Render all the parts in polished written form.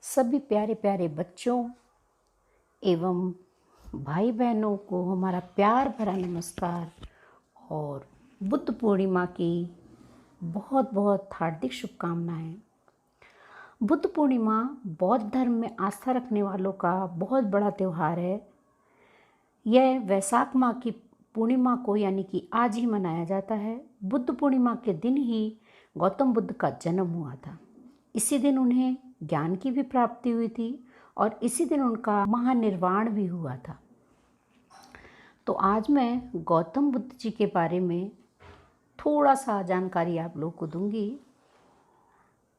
सभी प्यारे प्यारे बच्चों एवं भाई बहनों को हमारा प्यार भरा नमस्कार और बुद्ध पूर्णिमा की बहुत बहुत हार्दिक शुभकामनाएं। बुद्ध पूर्णिमा बौद्ध धर्म में आस्था रखने वालों का बहुत बड़ा त्यौहार है। यह वैशाख माह की पूर्णिमा को यानी कि आज ही मनाया जाता है। बुद्ध पूर्णिमा के दिन ही गौतम बुद्ध का जन्म हुआ था। इसी दिन उन्हें ज्ञान की भी प्राप्ति हुई थी और इसी दिन उनका महानिर्वाण भी हुआ था। तो आज मैं गौतम बुद्ध जी के बारे में थोड़ा सा जानकारी आप लोग को दूंगी।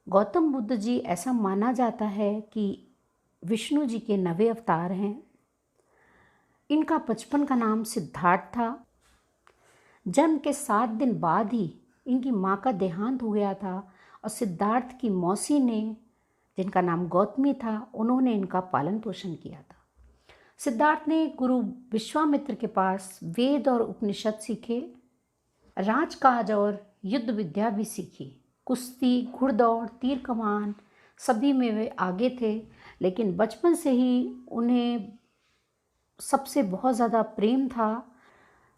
गौतम बुद्ध जी ऐसा माना जाता है कि विष्णु जी के 9वें अवतार हैं। इनका बचपन का नाम सिद्धार्थ था। जन्म के 7 दिन बाद ही इनकी माँ का देहांत हो गया था और सिद्धार्थ की मौसी ने, जिनका नाम गौतमी था, उन्होंने इनका पालन पोषण किया था। सिद्धार्थ ने गुरु विश्वामित्र के पास वेद और उपनिषद सीखे, राजकाज और युद्ध विद्या भी सीखी। कुश्ती, घुड़दौड़, तीर कमान सभी में वे आगे थे, लेकिन बचपन से ही उन्हें सबसे बहुत ज़्यादा प्रेम था।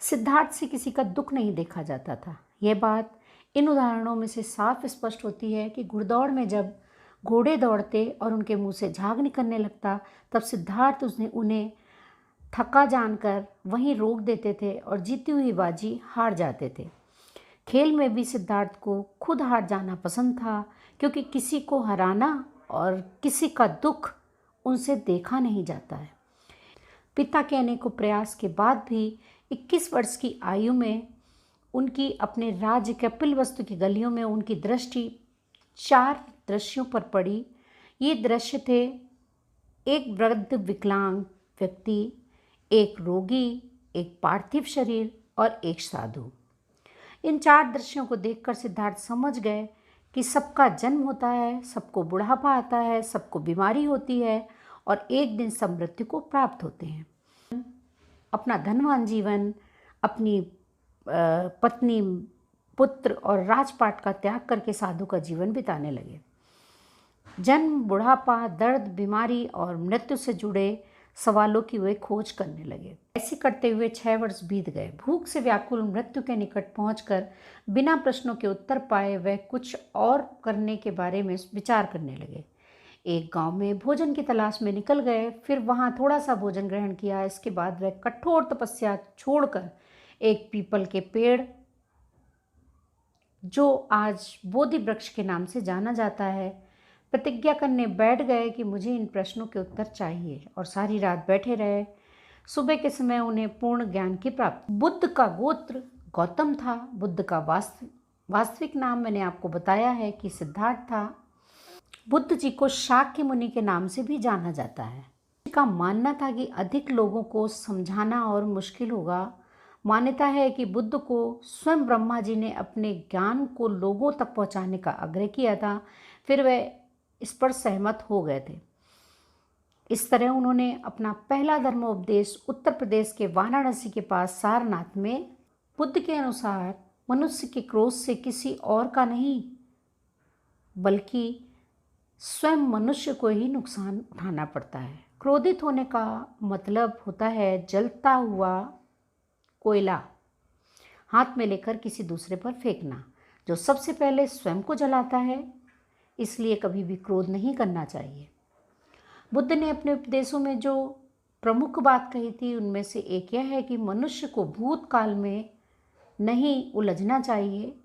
सिद्धार्थ से किसी का दुख नहीं देखा जाता था। यह बात इन उदाहरणों में से साफ स्पष्ट होती है कि घुड़दौड़ में जब घोड़े दौड़ते और उनके मुंह से झाग निकलने लगता, तब सिद्धार्थ उन्हें थका जानकर वहीं रोक देते थे और जीती हुई बाजी हार जाते थे। खेल में भी सिद्धार्थ को खुद हार जाना पसंद था, क्योंकि किसी को हराना और किसी का दुख उनसे देखा नहीं जाता है। पिता के अनेकों प्रयास के बाद भी 21 वर्ष की आयु में उनकी अपने राज्य कपिलवस्तु की गलियों में उनकी दृष्टि 4 दृश्यों पर पड़ी। ये दृश्य थे: एक वृद्ध विकलांग व्यक्ति, एक रोगी, एक पार्थिव शरीर और एक साधु। इन 4 दृश्यों को देखकर सिद्धार्थ समझ गए कि सबका जन्म होता है, सबको बुढ़ापा आता है, सबको बीमारी होती है और एक दिन सब मृत्यु को प्राप्त होते हैं। अपना धनवान जीवन अपनी पत्नी, पुत्र और राजपाट का त्याग करके साधु का जीवन बिताने लगे। जन्म, बुढ़ापा, दर्द, बीमारी और मृत्यु से जुड़े सवालों की वे खोज करने लगे। ऐसे करते हुए 6 वर्ष बीत गए। भूख से व्याकुल मृत्यु के निकट पहुंचकर बिना प्रश्नों के उत्तर पाए वह कुछ और करने के बारे में विचार करने लगे। एक गांव में भोजन की तलाश में निकल गए, फिर वहां थोड़ा सा भोजन ग्रहण किया। इसके बाद वह कठोर तपस्या छोड़कर एक पीपल के पेड़, जो आज बोधि वृक्ष के नाम से जाना जाता है, प्रतिज्ञा करने बैठ गए कि मुझे इन प्रश्नों के उत्तर चाहिए, और सारी रात बैठे रहे। सुबह के समय उन्हें पूर्ण ज्ञान की प्राप्ति। बुद्ध का गोत्र गौतम था। बुद्ध का वास्तविक नाम मैंने आपको बताया है कि सिद्धार्थ था। बुद्ध जी को शाक्य मुनि के नाम से भी जाना जाता है। का मानना था कि अधिक लोगों को समझाना और मुश्किल होगा। मान्यता है कि बुद्ध को स्वयं ब्रह्मा जी ने अपने ज्ञान को लोगों तक पहुंचाने का आग्रह किया था, फिर वह इस पर सहमत हो गए थे। इस तरह उन्होंने अपना पहला धर्मोपदेश उत्तर प्रदेश के वाराणसी के पास सारनाथ में, बुद्ध के अनुसार मनुष्य के क्रोध से किसी और का नहीं बल्कि स्वयं मनुष्य को ही नुकसान उठाना पड़ता है। क्रोधित होने का मतलब होता है जलता हुआ कोयला हाथ में लेकर किसी दूसरे पर फेंकना, जो सबसे पहले स्वयं को जलाता है। इसलिए कभी भी क्रोध नहीं करना चाहिए। बुद्ध ने अपने उपदेशों में जो प्रमुख बात कही थी, उनमें से एक यह है कि मनुष्य को भूतकाल में नहीं उलझना चाहिए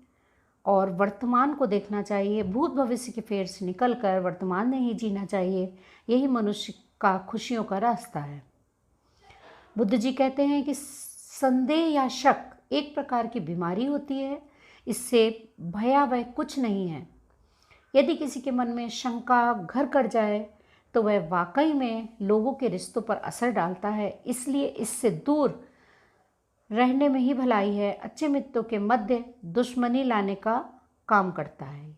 और वर्तमान को देखना चाहिए। भूत भविष्य के फेर से निकलकर वर्तमान में ही जीना चाहिए। यही मनुष्य का खुशियों का रास्ता है। बुद्ध जी कहते हैं कि संदेह या शक एक प्रकार की बीमारी होती है। इससे भयावह कुछ नहीं है। यदि किसी के मन में शंका घर कर जाए तो वह वाकई में लोगों के रिश्तों पर असर डालता है। इसलिए इससे दूर रहने में ही भलाई है। अच्छे मित्रों के मध्य दुश्मनी लाने का काम करता है।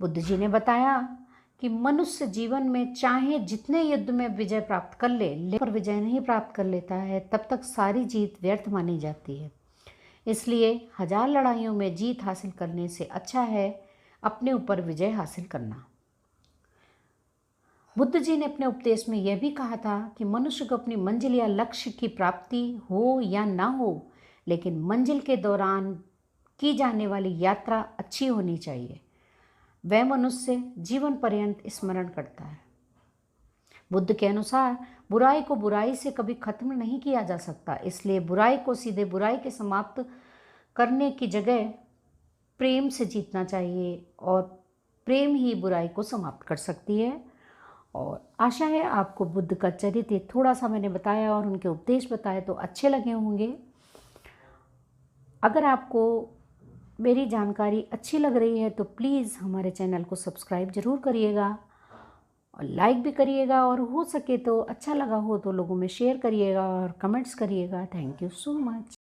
बुद्ध जी ने बताया कि मनुष्य जीवन में चाहे जितने युद्ध में विजय प्राप्त कर ले, पर विजय नहीं प्राप्त कर लेता है, तब तक सारी जीत व्यर्थ मानी जाती है। इसलिए 1000 लड़ाइयों में जीत हासिल करने से अच्छा है अपने ऊपर विजय हासिल करना। बुद्ध जी ने अपने उपदेश में यह भी कहा था कि मनुष्य को अपनी मंजिल या लक्ष्य की प्राप्ति हो या ना हो, लेकिन मंजिल के दौरान की जाने वाली यात्रा अच्छी होनी चाहिए। वह मनुष्य जीवन पर्यंत स्मरण करता है। बुद्ध के अनुसार बुराई को बुराई से कभी खत्म नहीं किया जा सकता, इसलिए बुराई को सीधे बुराई के समाप्त करने की जगह प्रेम से जीतना चाहिए, और प्रेम ही बुराई को समाप्त कर सकती है। और आशा है आपको बुद्ध का चरित्र थोड़ा सा मैंने बताया और उनके उपदेश बताए तो अच्छे लगे होंगे। अगर आपको मेरी जानकारी अच्छी लग रही है तो प्लीज़ हमारे चैनल को सब्सक्राइब ज़रूर करिएगा और लाइक भी करिएगा, और हो सके तो अच्छा लगा हो तो लोगों में शेयर करिएगा और कमेंट्स करिएगा। Thank you so much.